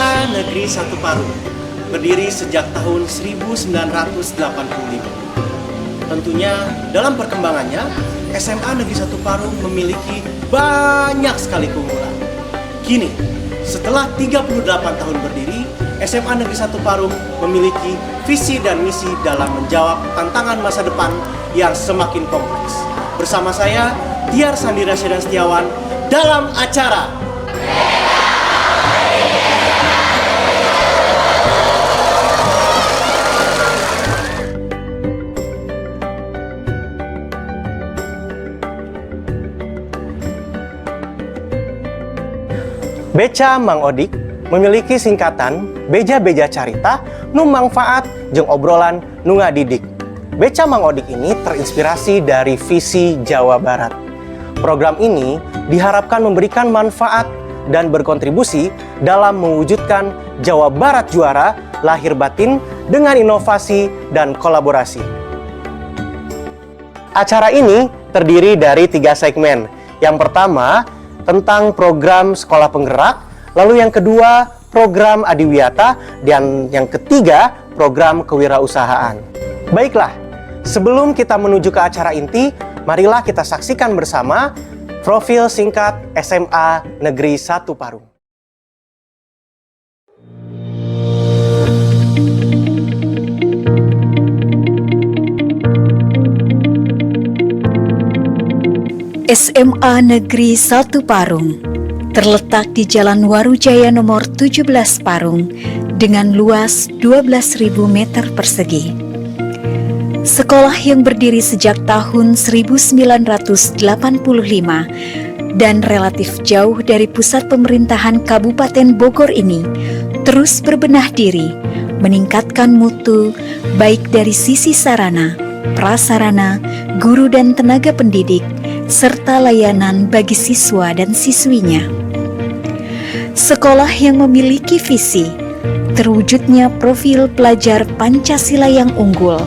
SMA Negeri 1 Parung berdiri sejak tahun 1985. Tentunya dalam perkembangannya, SMA Negeri 1 Parung memiliki banyak sekali keunggulan. Kini, setelah 38 tahun berdiri, SMA Negeri 1 Parung memiliki visi dan misi dalam menjawab tantangan masa depan yang semakin kompleks. Bersama saya, Tiar Sandi Rasyadan Setiawan, dalam acara Beca Mang Odik memiliki singkatan Beja-Beja Carita Nu Mangfaat jeung obrolan nu ngadidik. Beca Mang Odik ini terinspirasi dari visi Jawa Barat. Program ini diharapkan memberikan manfaat dan berkontribusi dalam mewujudkan Jawa Barat juara lahir batin dengan inovasi dan kolaborasi. Acara ini terdiri dari 3 segmen. Yang pertama tentang program sekolah penggerak, lalu yang kedua program adiwiyata, dan yang ketiga program kewirausahaan. Baiklah, sebelum kita menuju ke acara inti, marilah kita saksikan bersama profil singkat SMA Negeri 1 Parung. SMA Negeri 1 Parung terletak di Jalan Warujaya nomor 17 Parung dengan luas 12.000 meter persegi. Sekolah yang berdiri sejak tahun 1985 dan relatif jauh dari pusat pemerintahan Kabupaten Bogor ini terus berbenah diri, meningkatkan mutu baik dari sisi sarana, prasarana, guru dan tenaga pendidik, serta layanan bagi siswa dan siswinya. Sekolah yang memiliki visi terwujudnya profil pelajar Pancasila yang unggul,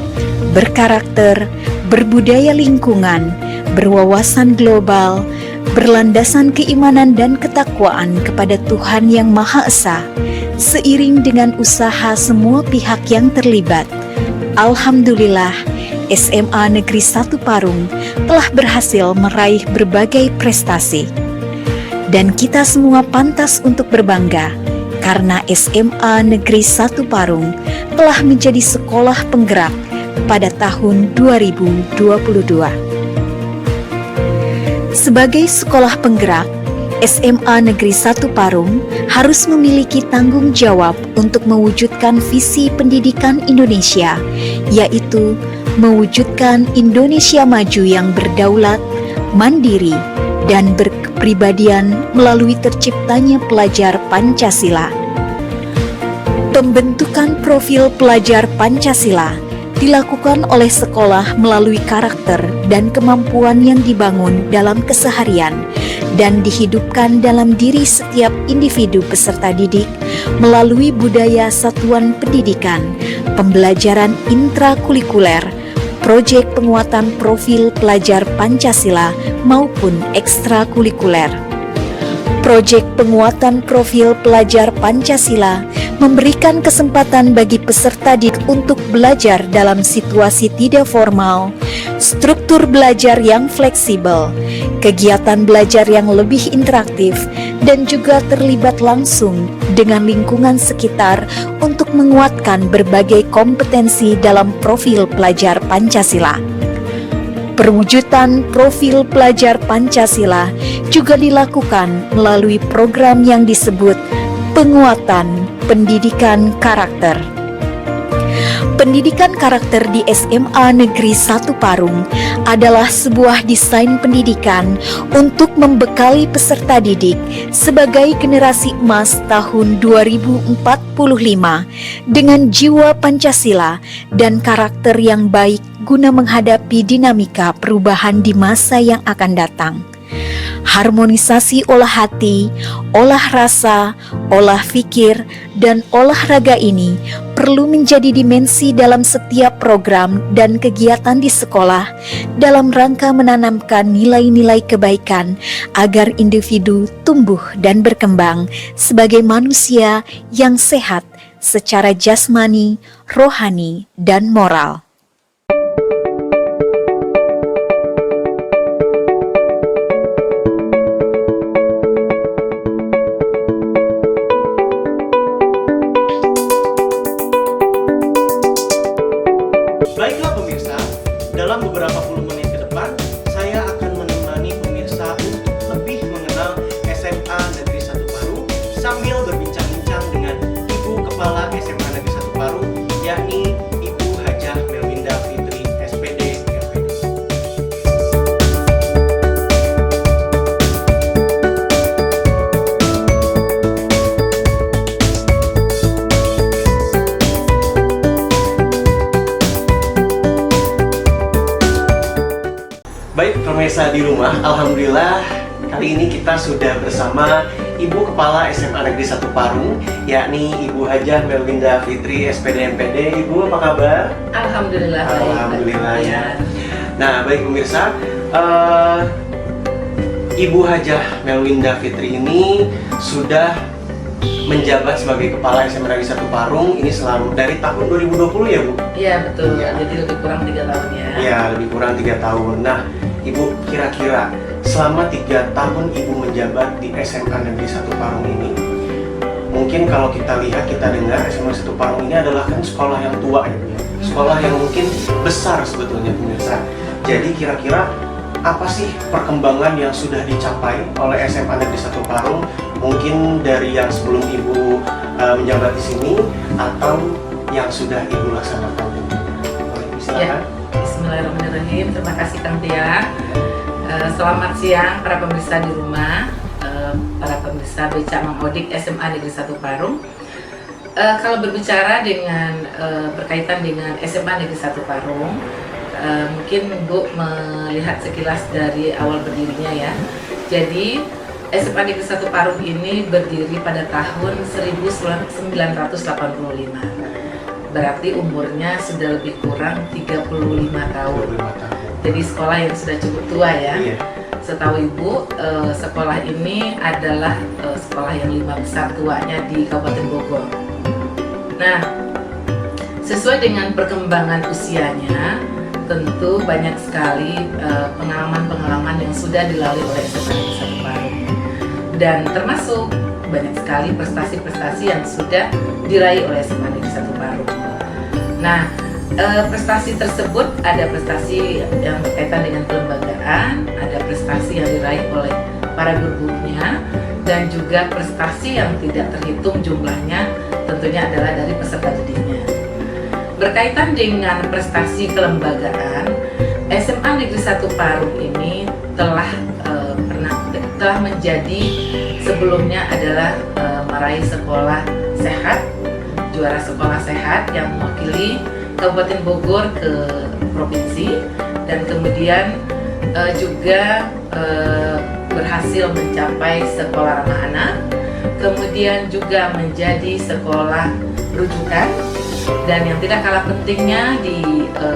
berkarakter, berbudaya lingkungan, berwawasan global, berlandasan keimanan dan ketakwaan kepada Tuhan Yang Maha Esa, seiring dengan usaha semua pihak yang terlibat. Alhamdulillah, SMA Negeri 1 Parung telah berhasil meraih berbagai prestasi. Dan kita semua pantas untuk berbangga karena SMA Negeri 1 Parung telah menjadi sekolah penggerak pada tahun 2022. Sebagai sekolah penggerak, SMA Negeri 1 Parung harus memiliki tanggung jawab untuk mewujudkan visi pendidikan Indonesia, yaitu mewujudkan Indonesia maju yang berdaulat, mandiri, dan berkepribadian melalui terciptanya pelajar Pancasila. Pembentukan profil pelajar Pancasila dilakukan oleh sekolah melalui karakter dan kemampuan yang dibangun dalam keseharian dan dihidupkan dalam diri setiap individu peserta didik melalui budaya satuan pendidikan, pembelajaran intrakurikuler, proyek penguatan profil pelajar Pancasila maupun ekstrakurikuler. Proyek penguatan profil pelajar Pancasila memberikan kesempatan bagi peserta didik untuk belajar dalam situasi tidak formal, struktur belajar yang fleksibel, kegiatan belajar yang lebih interaktif, dan juga terlibat langsung dengan lingkungan sekitar untuk menguatkan berbagai kompetensi dalam profil pelajar Pancasila. Perwujudan profil pelajar Pancasila juga dilakukan melalui program yang disebut penguatan pendidikan karakter. Pendidikan karakter di SMA Negeri 1 Parung adalah sebuah desain pendidikan untuk membekali peserta didik sebagai generasi emas tahun 2045 dengan jiwa Pancasila dan karakter yang baik guna menghadapi dinamika perubahan di masa yang akan datang. Harmonisasi olah hati, olah rasa, olah pikir, dan olahraga ini perlu menjadi dimensi dalam setiap program dan kegiatan di sekolah dalam rangka menanamkan nilai-nilai kebaikan agar individu tumbuh dan berkembang sebagai manusia yang sehat secara jasmani, rohani, dan moral. Baiklah pemirsa, dalam beberapa puluh menit ke depan, saya akan menemani pemirsa untuk lebih mengenal SMA Negeri 1 Parung sambil berbincang-bincang dengan Ibu Kepala SMA Negeri 1 Parung, yakni Ibu Hajah Melwinda Fitri, SPD, LPD. Baik pemirsa di rumah, alhamdulillah kali ini kita sudah bersama Ibu Kepala SMA Negeri 1 Parung, yakni Ibu Hajah Melwinda Fitri, SPD MPD. Ibu apa kabar? Alhamdulillah baik. Alhamdulillah ya. Nah baik pemirsa, Ibu Hajah Melwinda Fitri ini sudah menjabat sebagai Kepala SMA Negeri 1 Parung ini selama dari tahun 2020 ya Bu? Iya betul, Iya. jadi lebih kurang 3 tahun ya. Ya, lebih kurang 3 tahun. Nah, Ibu kira-kira selama 3 tahun Ibu menjabat di SMA Negeri 1 Parung ini, mungkin kalau kita lihat, kita dengar SMA 1 Parung ini adalah kan sekolah yang tua ya Bu ya? Sekolah yang mungkin besar sebetulnya pemirsa. Jadi kira-kira apa sih perkembangan yang sudah dicapai oleh SMA Negeri 1 Parung? Mungkin dari yang sebelum Ibu menjabat di sini atau yang sudah Ibu laksanakan. Silakan. Bismillahirrahmanirrahim. Terima kasih Kang Tia. Selamat siang para pemirsa di rumah, para pemirsa Beca Mang Odik SMA Negeri 1 Parung. Kalau berbicara dengan berkaitan dengan SMA Negeri 1 Parung, mungkin Bu melihat sekilas dari awal berdirinya ya. Jadi SMA Negeri 1 Parung ini berdiri pada tahun 1985. Berarti umurnya sudah lebih kurang 35 tahun. Jadi sekolah yang sudah cukup tua ya. Iya. Setahu Ibu, sekolah ini adalah sekolah yang 5 besar tuanya di Kabupaten Bogor. Nah, sesuai dengan perkembangan usianya, tentu banyak sekali pengalaman-pengalaman yang sudah dilalui oleh SMA Negeri 1 Parung. Dan termasuk banyak sekali prestasi-prestasi yang sudah diraih oleh SMA Negeri 1 Parung. Nah, prestasi tersebut ada prestasi yang berkaitan dengan kelembagaan, ada prestasi yang diraih oleh para guru-gurunya, dan juga prestasi yang tidak terhitung jumlahnya tentunya adalah dari peserta didiknya. Berkaitan dengan prestasi kelembagaan, SMA Negeri 1 Parung ini telah menjadi sebelumnya adalah meraih sekolah sehat, juara sekolah sehat yang mewakili Kabupaten Bogor ke provinsi, dan kemudian juga berhasil mencapai sekolah ramah anak, kemudian juga menjadi sekolah rujukan, dan yang tidak kalah pentingnya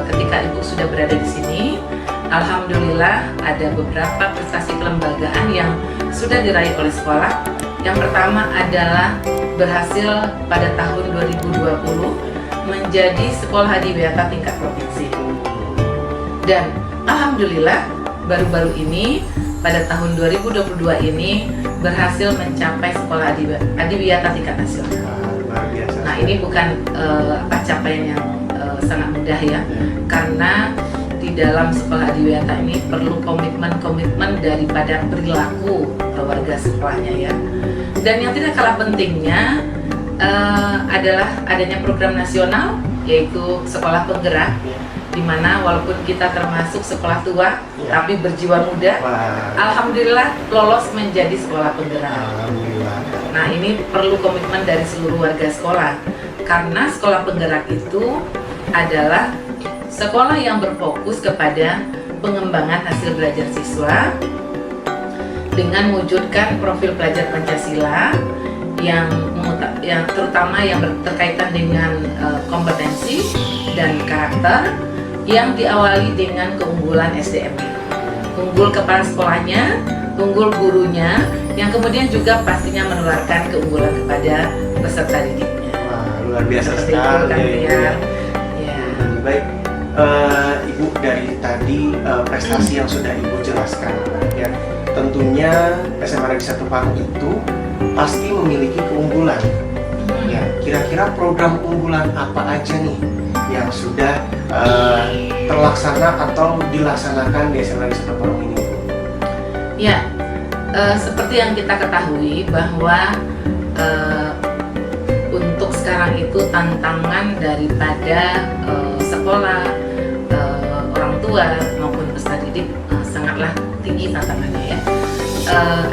ketika Ibu sudah berada di sini, alhamdulillah ada beberapa prestasi kelembagaan yang sudah diraih oleh sekolah. Yang pertama adalah berhasil pada tahun 2020 menjadi sekolah adiwiyata tingkat provinsi. Dan alhamdulillah baru-baru ini pada tahun 2022 ini berhasil mencapai sekolah adiwiyata tingkat nasional. Luar biasa. Nah, ini bukan capaian yang sangat mudah ya, karena di dalam sekolah adiwiyata ini perlu komitmen daripada perilaku warga sekolahnya ya. Dan yang tidak kalah pentingnya adalah adanya program nasional, yaitu sekolah penggerak, di mana walaupun kita termasuk sekolah tua tapi berjiwa muda, alhamdulillah lolos menjadi sekolah penggerak. Alhamdulillah. Nah, ini perlu komitmen dari seluruh warga sekolah, karena sekolah penggerak itu adalah sekolah yang berfokus kepada pengembangan hasil belajar siswa, dengan mewujudkan profil pelajar Pancasila yang terutama yang berkaitan dengan kompetensi dan karakter yang diawali dengan keunggulan SDM, unggul kepala sekolahnya, unggul gurunya, yang kemudian juga pastinya menularkan keunggulan kepada peserta didiknya. Wah, luar biasa Seperti sekali itu kan, ya, Ibu, ya. Ya. Baik, Ibu, dari tadi prestasi yang sudah Ibu jelaskan, ya tentunya SMA Negeri 1 Parung itu pasti memiliki keunggulan. Ya, kira-kira program unggulan apa aja nih yang sudah terlaksana atau dilaksanakan di SMA Negeri 1 Parung ini? Ya, seperti yang kita ketahui bahwa untuk sekarang itu tantangan daripada sekolah, orang tua maupun peserta didik sangatlah tinggi tantangannya ya.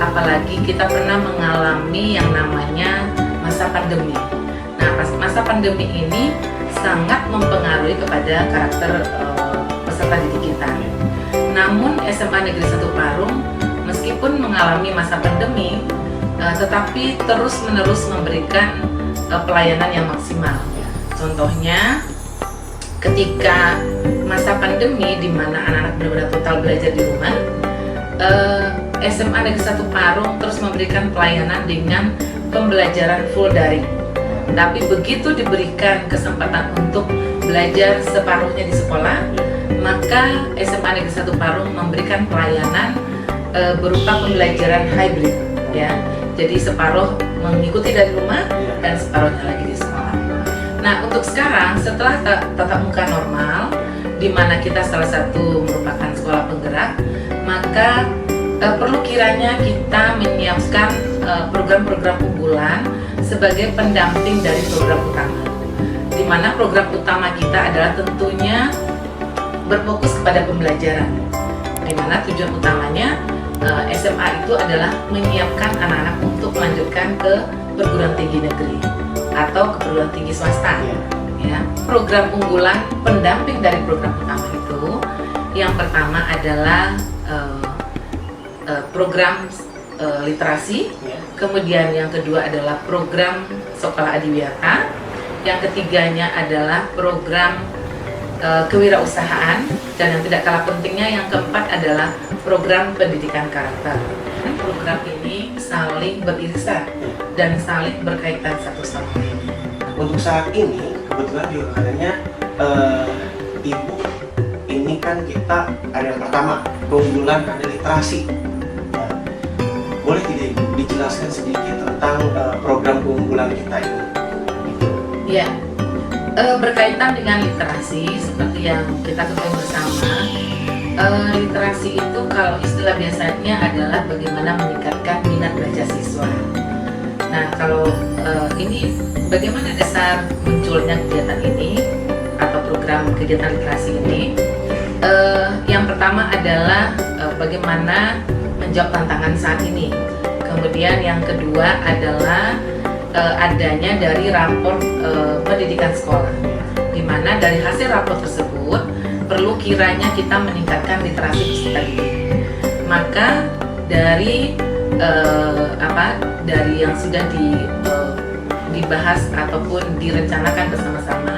Apalagi kita pernah mengalami yang namanya masa pandemi. Nah, masa pandemi ini sangat mempengaruhi kepada karakter peserta didik kita. Namun SMA Negeri 1 Parung meskipun mengalami masa pandemi, tetapi terus-menerus memberikan pelayanan yang maksimal. Contohnya, ketika masa pandemi di mana anak-anak benar-benar total belajar di rumah, SMA Negeri 1 Parung terus memberikan pelayanan dengan pembelajaran full daring. Tapi begitu diberikan kesempatan untuk belajar separuhnya di sekolah, maka SMA Negeri 1 Parung memberikan pelayanan berupa pembelajaran hybrid, ya. Jadi separuh mengikuti dari rumah dan separuhnya lagi di sekolah. Nah, untuk sekarang setelah tatap muka normal, di mana kita salah satu merupakan sekolah penggerak, maka perlu kiranya kita menyiapkan program-program unggulan sebagai pendamping dari program utama. Di mana program utama kita adalah tentunya berfokus kepada pembelajaran. Di mana tujuan utamanya SMA itu adalah menyiapkan anak-anak untuk melanjutkan ke perguruan tinggi negeri atau ke perguruan tinggi swasta. Ya, program unggulan pendamping dari program utama itu yang pertama adalah program literasi, kemudian yang kedua adalah program sekolah adiwiyata, yang ketiganya adalah program kewirausahaan, dan yang tidak kalah pentingnya yang keempat adalah program pendidikan karakter. Program ini saling beririsan dan saling berkaitan satu sama lain. Untuk saat ini kebetulan juga katanya Ibu ini kan kita ada yang pertama keunggulan ada literasi. Nah, boleh tidak Ibu dijelaskan sedikit tentang program keunggulan kita ini? Ya, berkaitan dengan literasi seperti yang kita ketahui bersama, literasi itu kalau istilah biasanya adalah bagaimana meningkatkan minat baca siswa. Nah, kalau ini bagaimana dasar munculnya kegiatan ini atau program kegiatan literasi ini? Yang pertama adalah bagaimana menjawab tantangan saat ini. Kemudian yang kedua adalah adanya dari rapor pendidikan sekolah, di mana dari hasil rapor tersebut perlu kiranya kita meningkatkan literasi peserta didik. Maka dari dari yang sudah dibahas ataupun direncanakan bersama-sama,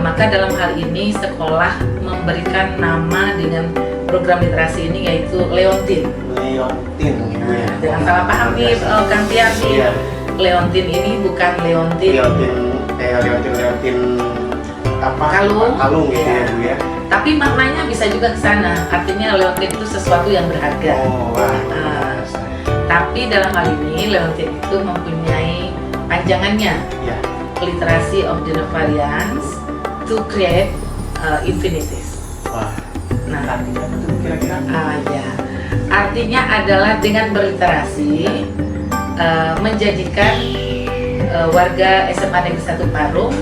maka dalam hal ini sekolah memberikan nama dengan program literasi ini yaitu Leontin. Leontin, ya. Jangan salah paham nih, Kang Tiar nih. Iya. Leontin ini bukan Leontin. Leontin apa? Kalung gitu ya, Bu ya. Tapi maknanya bisa juga ke sana. Artinya Leontin itu sesuatu yang berharga. Oh, wah. Tapi dalam hal ini Leontin itu mempunyai panjangannya. Ya. Literacy of the Variance to create infinities. Wah. Nah, Artinya apa tuh kira-kira? Ya. Artinya adalah dengan berliterasi menjadikan warga SMA Negeri 1 Parung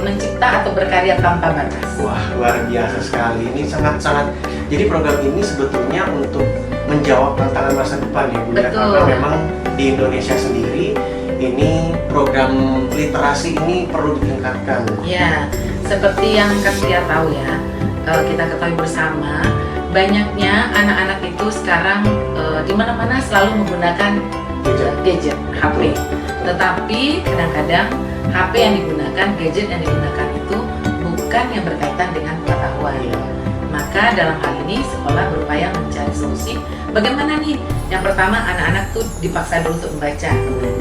mencipta atau berkarya tanpa batas. Wah, luar biasa sekali. Ini sangat-sangat. Jadi program ini sebetulnya untuk menjawab tantangan masa depan ya, Bu ya. Karena memang di Indonesia sendiri ini program literasi ini perlu ditingkatkan. Ya, seperti yang Kang Tia tahu ya, kita ketahui bersama banyaknya anak-anak itu sekarang di mana-mana selalu menggunakan gadget, HP. Tetapi kadang-kadang HP yang digunakan, gadget yang digunakan itu bukan yang berkaitan dengan pengetahuan. Maka dalam hal ini sekolah berupaya mencari solusi. Bagaimana nih? Yang pertama, anak-anak tuh dipaksa dulu untuk membaca.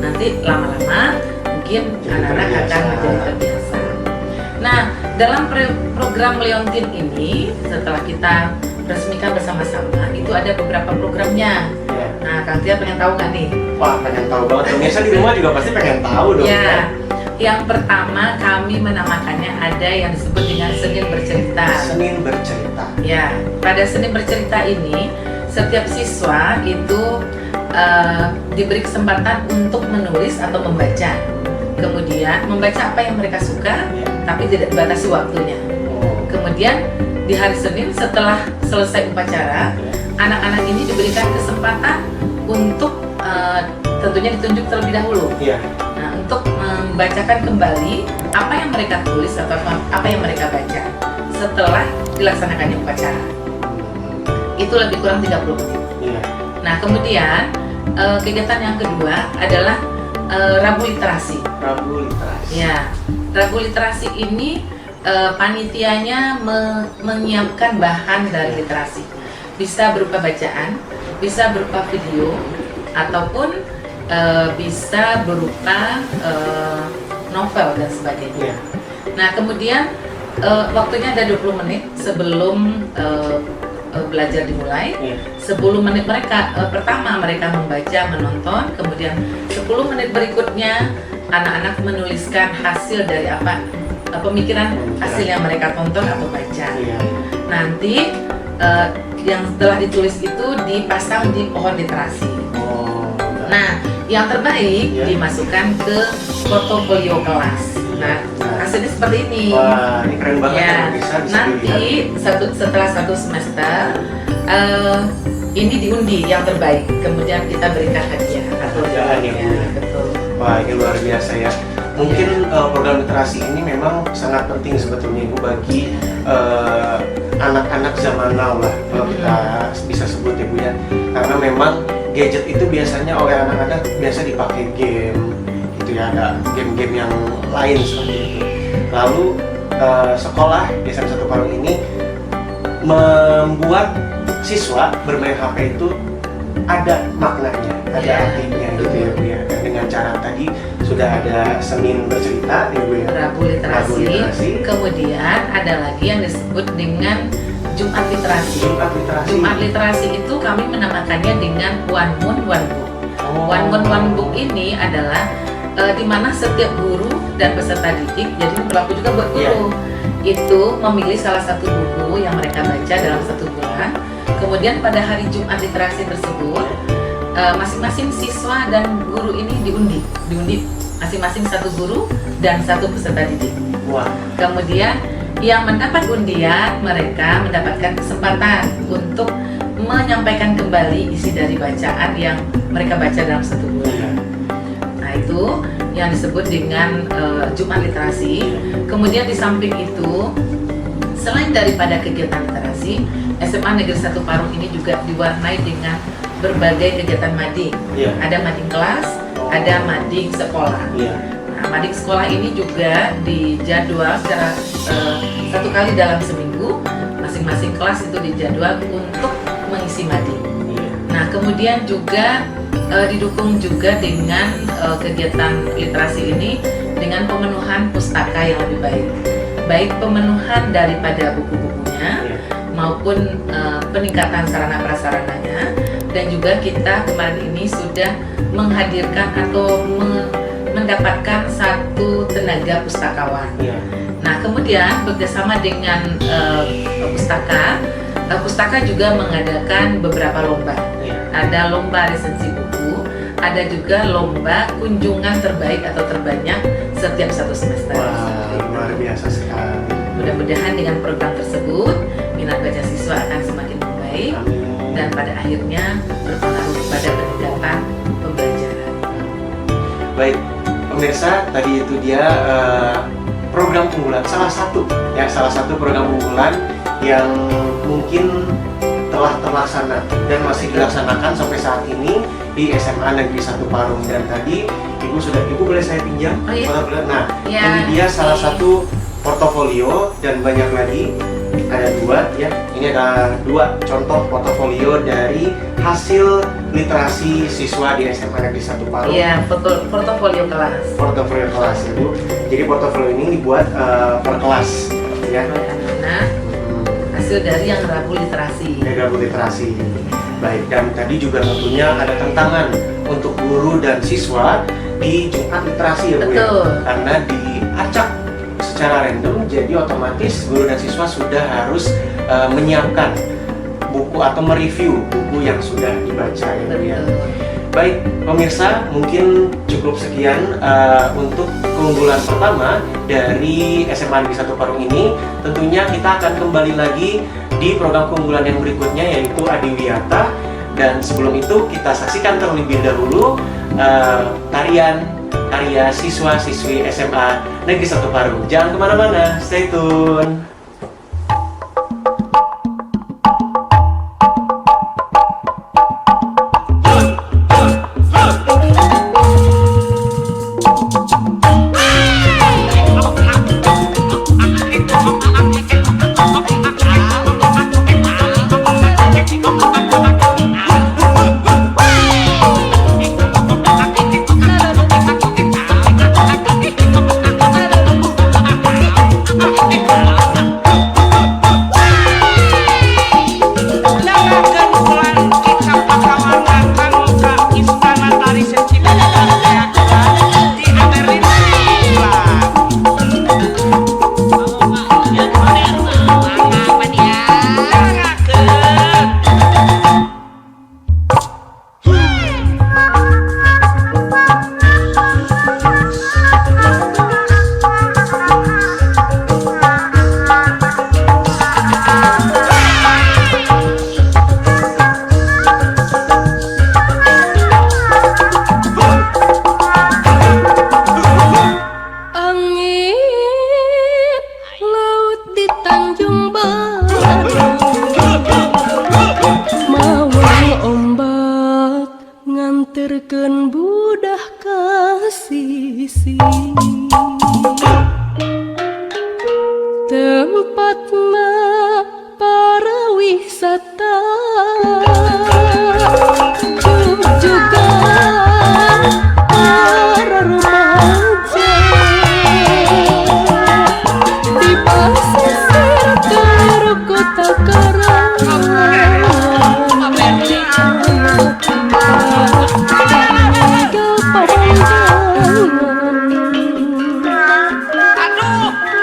Nanti lama-lama mungkin anak-anak akan menjadi terbiasa. Nah, dalam program Leontin ini, setelah kita resmikan bersama-sama, itu ada beberapa programnya. Nah, Kang Tia pengen tahu nggak nih? Wah, pengen tahu banget. Pemirsa di rumah juga pasti pengen tahu dong. Ya. Yang pertama kami menamakannya ada yang disebut dengan Senin Bercerita. Senin Bercerita. Ya, pada Senin Bercerita ini setiap siswa itu diberi kesempatan untuk menulis atau membaca. Kemudian membaca apa yang mereka suka, tapi tidak dibatasi waktunya. Kemudian di hari Senin setelah selesai upacara, anak-anak ini diberikan kesempatan untuk tentunya ditunjuk terlebih dahulu. Nah, untuk membacakan kembali apa yang mereka tulis atau apa yang mereka baca setelah dilaksanakannya upacara. Itu lebih kurang 30 menit. Nah, kemudian kegiatan yang kedua adalah Rabu Literasi. Rabu Literasi. Ya, Rabu Literasi ini panitianya menyiapkan bahan dari literasi. Bisa berupa bacaan, bisa berupa video, ataupun bisa berupa novel dan sebagainya. Nah, kemudian waktunya ada 20 menit sebelum belajar dimulai. 10 menit mereka pertama mereka membaca, menonton, kemudian 10 menit berikutnya anak-anak menuliskan hasil dari apa pemikiran hasil yang mereka tonton atau baca. Nanti yang telah ditulis itu dipasang di pohon literasi. Nah, yang terbaik dimasukkan ke portofolio kelas. Nah, hasilnya seperti ini. Wah, ini keren banget ya. Nanti setelah 1 semester ini diundi yang terbaik. Kemudian kita berikan hadiah atau betul. Wah, ini luar biasa ya. Mungkin program literasi ini memang sangat penting sebetulnya Ibu bagi anak-anak zaman now lah, kalau kita bisa sebut ya Bu ya. Karena memang gadget itu biasanya oleh anak-anak biasa dipakai game gitu ya, ada game-game yang lain seperti itu. Lalu sekolah di SMP 1 Parung ini membuat siswa bermain HP itu ada maknanya, ada artinya gitu ya Bu ya. Dan dengan cara tadi sudah ada Senin Bercerita ya Bu ya, Rabu Literasi. Kemudian ada lagi yang disebut dengan Jumat Literasi. Jumat Literasi itu kami menamakannya dengan One Moon One Book. One Moon One Book ini adalah di mana setiap guru dan peserta didik, jadi berlaku juga buat guru, itu memilih salah satu buku yang mereka baca dalam 1 bulan. Kemudian pada hari Jumat Literasi tersebut, masing-masing siswa dan guru ini diundi masing-masing 1 guru dan 1 peserta didik. Kemudian yang mendapat undian, mereka mendapatkan kesempatan untuk menyampaikan kembali isi dari bacaan yang mereka baca dalam 1 bulan. Nah, itu yang disebut dengan Jumat Literasi. Kemudian di samping itu, selain daripada kegiatan literasi, SMA Negeri 1 Parung ini juga diwarnai dengan berbagai kegiatan mading. Ada mading kelas, ada mading sekolah. Nah, mading sekolah ini juga dijadwal secara 1 kali dalam seminggu. Masing-masing kelas itu dijadwal untuk mengisi mading. Nah, kemudian juga didukung juga dengan kegiatan literasi ini dengan pemenuhan pustaka yang lebih baik. Baik pemenuhan daripada buku-bukunya maupun peningkatan sarana prasarananya, dan juga kita kemarin ini sudah menghadirkan atau mendapatkan 1 tenaga pustakawan. Nah, kemudian bekerjasama dengan pustaka juga mengadakan beberapa lomba. Ada lomba resensi buku, ada juga lomba kunjungan terbaik atau terbanyak setiap 1 semester. Wah, luar biasa sekali. Mudah-mudahan dengan program tersebut minat baca siswa akan semakin membaik dan pada akhirnya berpengaruh pada peningkatan pembelajaran. Baik, pemirsa, tadi itu dia program unggulan, salah satu program unggulan yang mungkin telah terlaksana dan masih dilaksanakan sampai saat ini di SMA Negeri 1 Parung. Dan tadi Ibu boleh saya pinjam? Oh, iya? Portofolio? Nah, Ya, ini dia salah satu portofolio dan banyak lagi. Ada 2 ya. Ini ada 2 contoh portofolio dari hasil literasi siswa di SMA Negeri 1 Parung. Iya, portofolio kelas. Portofolio kelas ya, Bu. Jadi portofolio ini dibuat per kelas ya. Anak-anak hasil dari yang rabu literasi. Rabu literasi. Baik, dan tadi juga tentunya ada tantangan untuk guru dan siswa di Jumat literasi ya, Bu ya. Betul. Karena diacak secara random, jadi otomatis guru dan siswa sudah harus menyiapkan buku atau mereview buku yang sudah dibaca ya, Bu ya. Betul. Baik, pemirsa, mungkin cukup sekian untuk keunggulan pertama dari SMA Negeri 1 Parung ini. Tentunya kita akan kembali lagi di program keunggulan yang berikutnya, yaitu Adiwiyata. Dan sebelum itu kita saksikan terlebih dahulu tarian karya siswa-siswi SMA Negeri 1 Parung. Jangan kemana-mana, stay tune. nganterkeun budah kasih tempatna para wisata juga para remaja di pasisir telur kota Karawang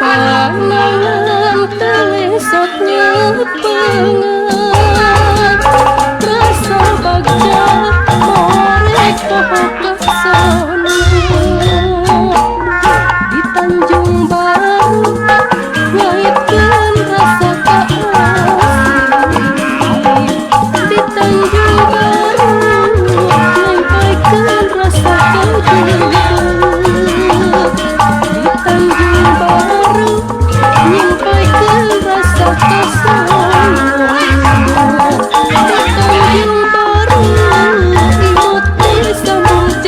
panangan telesotnya pengat rasa bagja morek pohok sono di Tanjung Baru ngaitkeun rasa kaasih di Tanjung Baru nyampaikeun rasa kajugeut di Tanjung Baru nyampaikeun rasa kasayang di Tanjung Baru imut disambut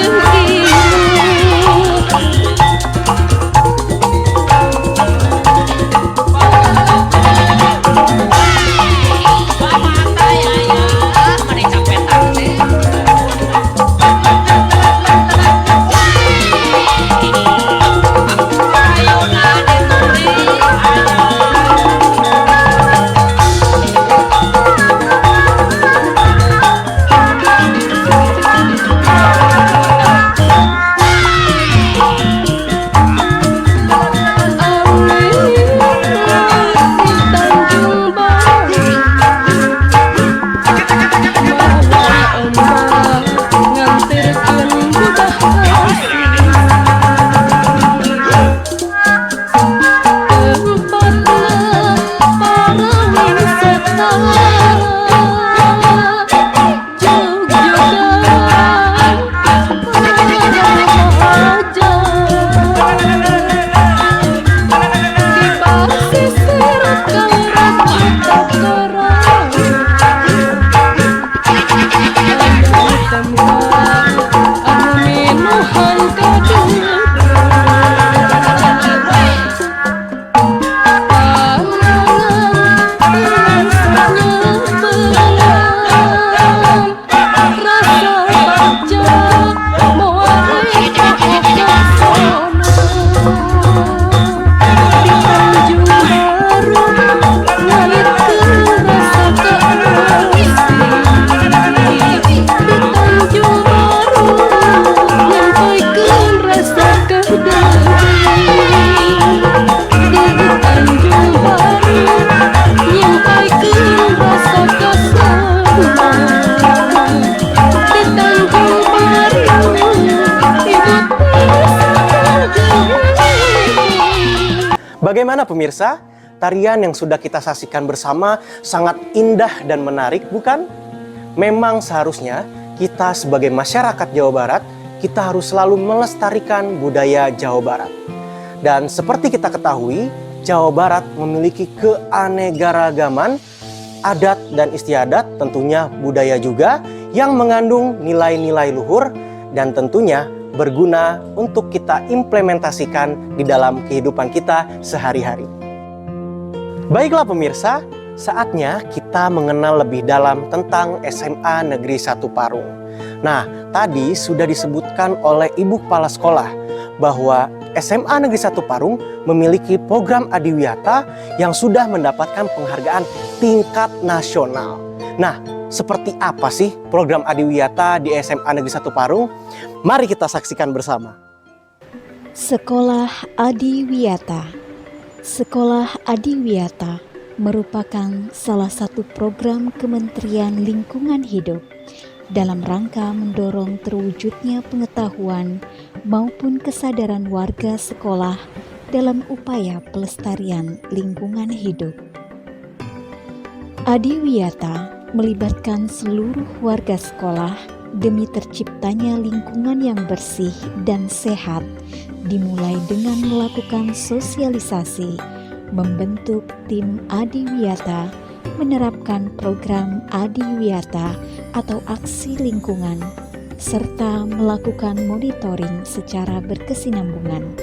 Bagaimana pemirsa? Tarian yang sudah kita saksikan bersama sangat indah dan menarik, bukan? Memang seharusnya kita sebagai masyarakat Jawa Barat, kita harus selalu melestarikan budaya Jawa Barat. Dan seperti kita ketahui, Jawa Barat memiliki keanekaragaman adat dan istiadat, tentunya budaya juga yang mengandung nilai-nilai luhur dan tentunya berguna untuk kita implementasikan di dalam kehidupan kita sehari-hari. Baiklah pemirsa, saatnya kita mengenal lebih dalam tentang SMA Negeri 1 Parung. Nah, tadi sudah disebutkan oleh Ibu Kepala Sekolah bahwa SMA Negeri 1 Parung memiliki program Adiwiyata yang sudah mendapatkan penghargaan tingkat nasional. Nah, seperti apa sih program Adiwiyata di SMA Negeri 1 Parung? Mari kita saksikan bersama. Sekolah Adiwiyata. Sekolah Adiwiyata merupakan salah satu program Kementerian Lingkungan Hidup dalam rangka mendorong terwujudnya pengetahuan maupun kesadaran warga sekolah dalam upaya pelestarian lingkungan hidup. Adiwiyata melibatkan seluruh warga sekolah demi terciptanya lingkungan yang bersih dan sehat, dimulai dengan melakukan sosialisasi, membentuk tim Adiwiyata, menerapkan program Adiwiyata atau aksi lingkungan, serta melakukan monitoring secara berkesinambungan.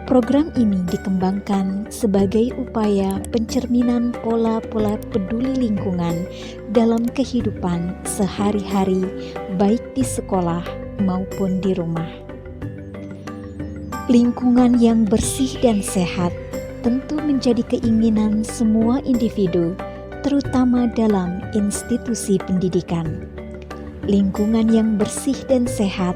Program ini dikembangkan sebagai upaya pencerminan pola-pola peduli lingkungan dalam kehidupan sehari-hari, baik di sekolah maupun di rumah. Lingkungan yang bersih dan sehat tentu menjadi keinginan semua individu, terutama dalam institusi pendidikan. Lingkungan yang bersih dan sehat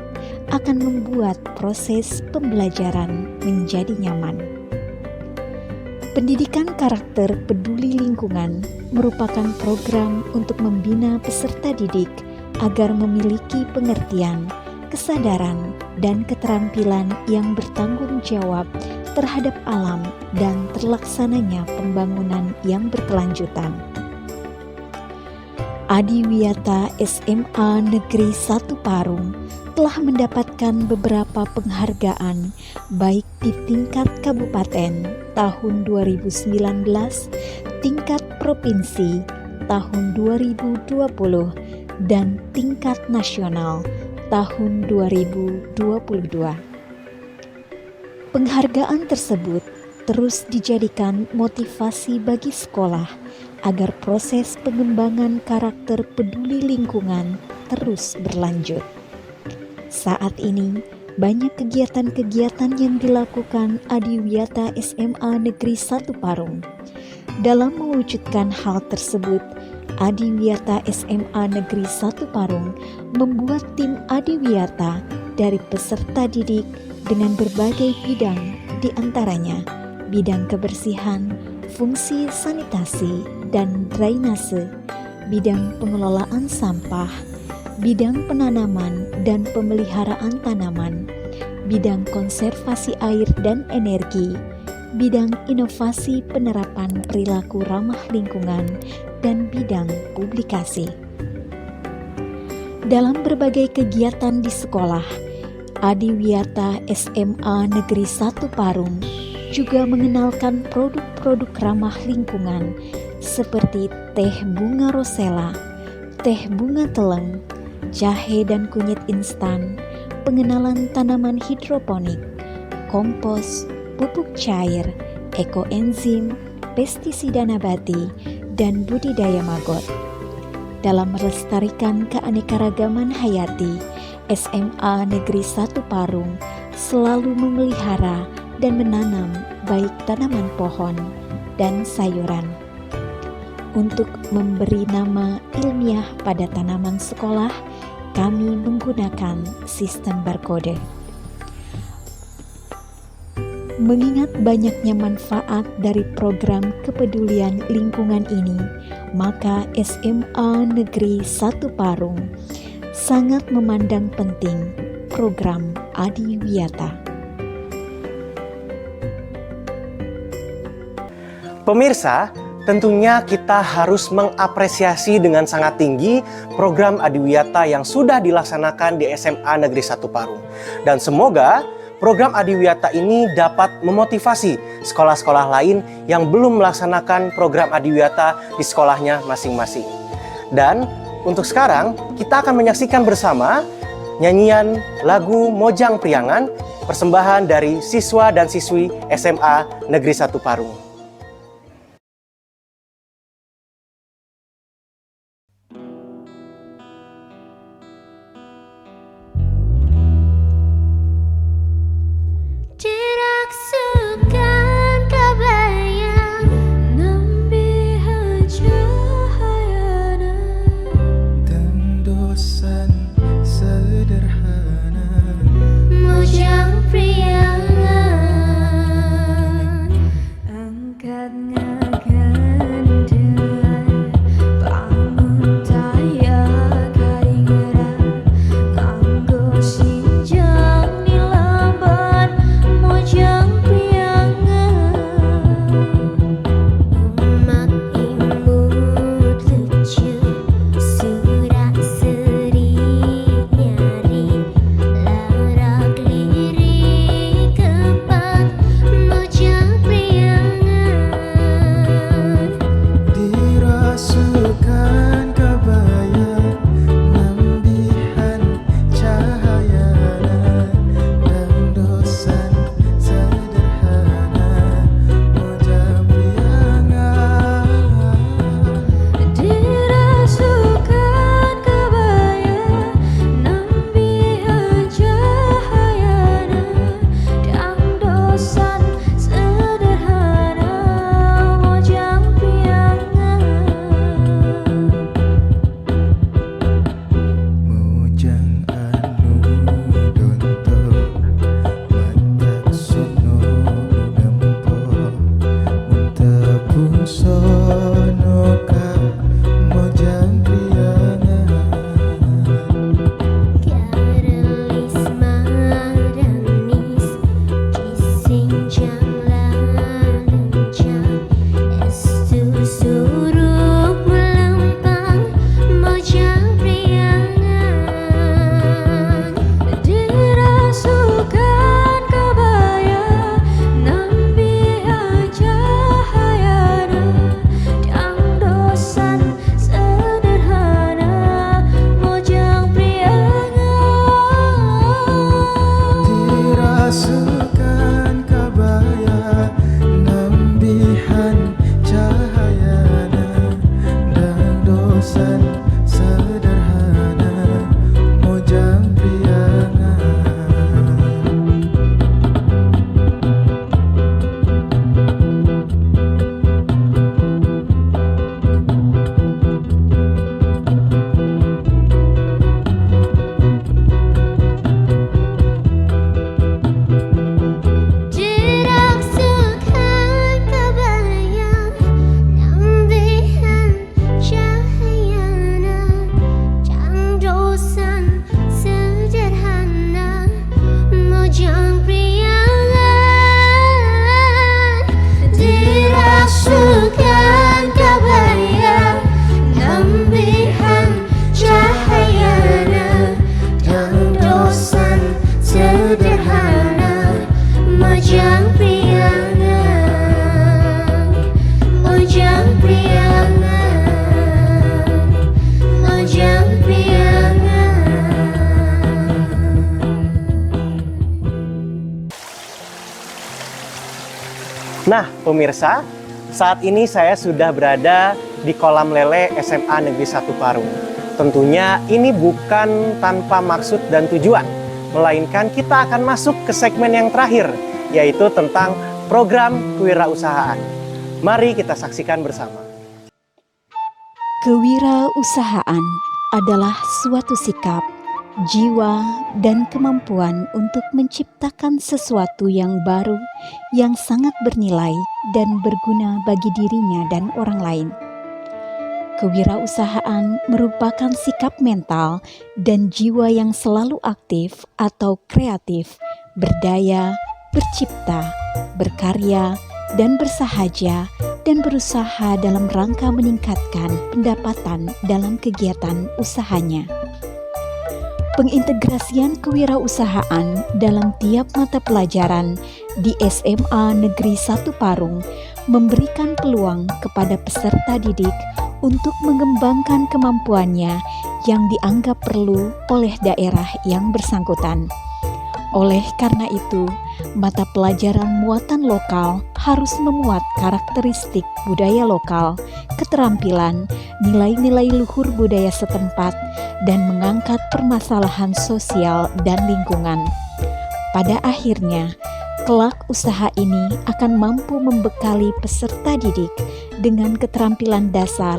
akan membuat proses pembelajaran menjadi nyaman. Pendidikan karakter peduli lingkungan merupakan program untuk membina peserta didik agar memiliki pengertian, kesadaran, dan keterampilan yang bertanggung jawab terhadap alam dan terlaksananya pembangunan yang berkelanjutan. Adiwiyata SMA Negeri 1 Parung telah mendapatkan beberapa penghargaan baik di tingkat kabupaten tahun 2019, tingkat provinsi tahun 2020, dan tingkat nasional tahun 2022. Penghargaan tersebut terus dijadikan motivasi bagi sekolah agar proses pengembangan karakter peduli lingkungan terus berlanjut. Saat ini, banyak kegiatan-kegiatan yang dilakukan Adiwiyata SMA Negeri 1 Parung. Dalam mewujudkan hal tersebut, Adiwiyata SMA Negeri 1 Parung membuat tim Adiwiyata dari peserta didik dengan berbagai bidang, di antaranya bidang kebersihan, fungsi sanitasi dan drainase, bidang pengelolaan sampah, bidang penanaman dan pemeliharaan tanaman, bidang konservasi air dan energi, bidang inovasi penerapan perilaku ramah lingkungan, dan bidang publikasi. Dalam berbagai kegiatan di sekolah, Adiwiyata SMA Negeri 1 Parung juga mengenalkan produk-produk ramah lingkungan seperti teh bunga rosella, teh bunga teleng, jahe dan kunyit instan, pengenalan tanaman hidroponik, kompos, pupuk cair, ekoenzim, pestisida nabati, dan budidaya maggot. Dalam melestarikan keanekaragaman hayati, SMA Negeri 1 Parung selalu memelihara dan menanam baik tanaman pohon dan sayuran. Untuk memberi nama ilmiah pada tanaman sekolah, kami menggunakan sistem barcode. Mengingat banyaknya manfaat dari program kepedulian lingkungan ini, maka SMA Negeri 1 Parung sangat memandang penting program Adiwiyata. Pemirsa, tentunya kita harus mengapresiasi dengan sangat tinggi program Adiwiyata yang sudah dilaksanakan di SMA Negeri 1 Parung. Dan semoga program Adiwiyata ini dapat memotivasi sekolah-sekolah lain yang belum melaksanakan program Adiwiyata di sekolahnya masing-masing. Dan untuk sekarang kita akan menyaksikan bersama nyanyian lagu Mojang Priangan, persembahan dari siswa dan siswi SMA Negeri 1 Parung. Dirasukan kabayang nambihan cahayana dan dosan sederhana Mojang priangan angkat ngagandengan bangun taya karingeran nganggo sinjang nilamban Mojang priangan umat imut lucu surak seri nyari larak lirik kepak Mojang priangan dirasukan kabaya nambihan cahayana dan dosan sederhana Mojang priangan dirasukan kabaya nambihan cahayana dan dosan sederhana Mojang priangan Mojang anu donto matak sono nampo muntepung sono ka Mojang priangan Karelis maranis kisinjang lalencang estu suruh melempang Mojang priangan dirasukan kabaya nambihan cahayana dan dosan sederhana Mojang priangan dirasukan kabaya nambihan cahayana dan dosan sederhana Mojang priangan dirasukan kabayang nambihan cahayana dan dosan sederhana Mojang priangan dirasukan kabayang nambihan cahayana dan dosan sederhana Mojang priangan Mojang priangan Mojang priangan. Nah, pemirsa, saat ini saya sudah berada di kolam lele SMA Negeri 1 Parung. Tentunya ini bukan tanpa maksud dan tujuan, melainkan kita akan masuk ke segmen yang terakhir, yaitu tentang program kewirausahaan. Mari kita saksikan bersama. Kewirausahaan adalah suatu sikap, jiwa, dan kemampuan untuk menciptakan sesuatu yang baru, yang sangat bernilai dan berguna bagi dirinya dan orang lain. Kewirausahaan merupakan sikap mental dan jiwa yang selalu aktif atau kreatif, berdaya, bercipta, berkarya, dan bersahaja dan berusaha dalam rangka meningkatkan pendapatan dalam kegiatan usahanya. Pengintegrasian kewirausahaan dalam tiap mata pelajaran di SMA Negeri 1 Parung memberikan peluang kepada peserta didik untuk mengembangkan kemampuannya yang dianggap perlu oleh daerah yang bersangkutan. Oleh karena itu, mata pelajaran muatan lokal harus memuat karakteristik budaya lokal, keterampilan, nilai-nilai luhur budaya setempat, dan mengangkat permasalahan sosial dan lingkungan. Pada akhirnya, kelak usaha ini akan mampu membekali peserta didik dengan keterampilan dasar,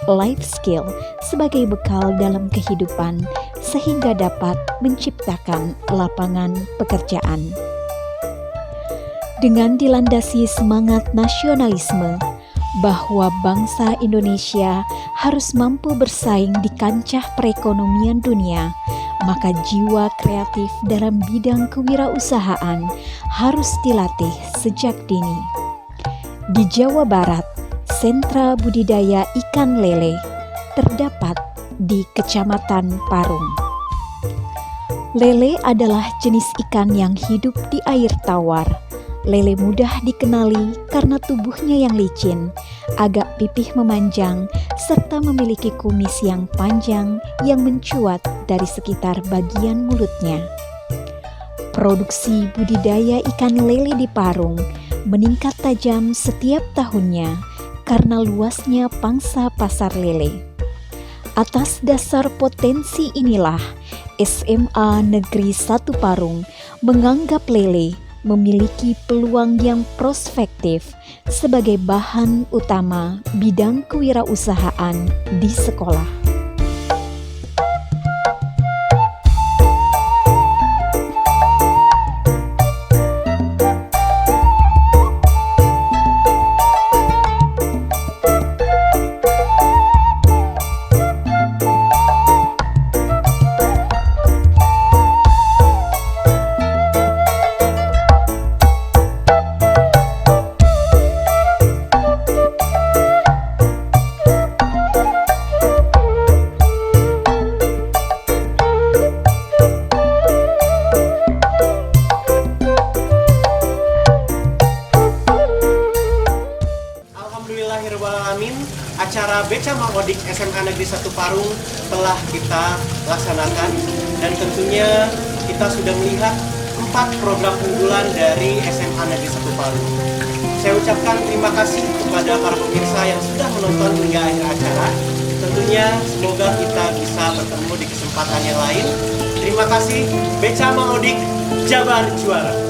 life skill, sebagai bekal dalam kehidupan, sehingga dapat menciptakan lapangan pekerjaan. Dengan dilandasi semangat nasionalisme bahwa bangsa Indonesia harus mampu bersaing di kancah perekonomian dunia, maka jiwa kreatif dalam bidang kewirausahaan harus dilatih sejak dini. Di Jawa Barat, sentra budidaya ikan lele terdapat di Kecamatan Parung. Lele adalah jenis ikan yang hidup di air tawar. Lele mudah dikenali karena tubuhnya yang licin, agak pipih memanjang, serta memiliki kumis yang panjang yang mencuat dari sekitar bagian mulutnya. Produksi budidaya ikan lele di Parung meningkat tajam setiap tahunnya karena luasnya pangsa pasar lele. Atas dasar potensi inilah, SMA Negeri 1 Parung menganggap lele memiliki peluang yang prospektif sebagai bahan utama bidang kewirausahaan di sekolah. Alhamdulillahirrahmanirrahim, acara Beca Mang Odik SMA Negeri 1 Parung telah kita laksanakan, dan tentunya kita sudah melihat 4 program unggulan dari SMA Negeri 1 Parung. Saya ucapkan terima kasih kepada para pemirsa yang sudah menonton hingga akhir acara. Tentunya semoga kita bisa bertemu di kesempatan yang lain. Terima kasih. Beca Mang Odik, Jabar Juara.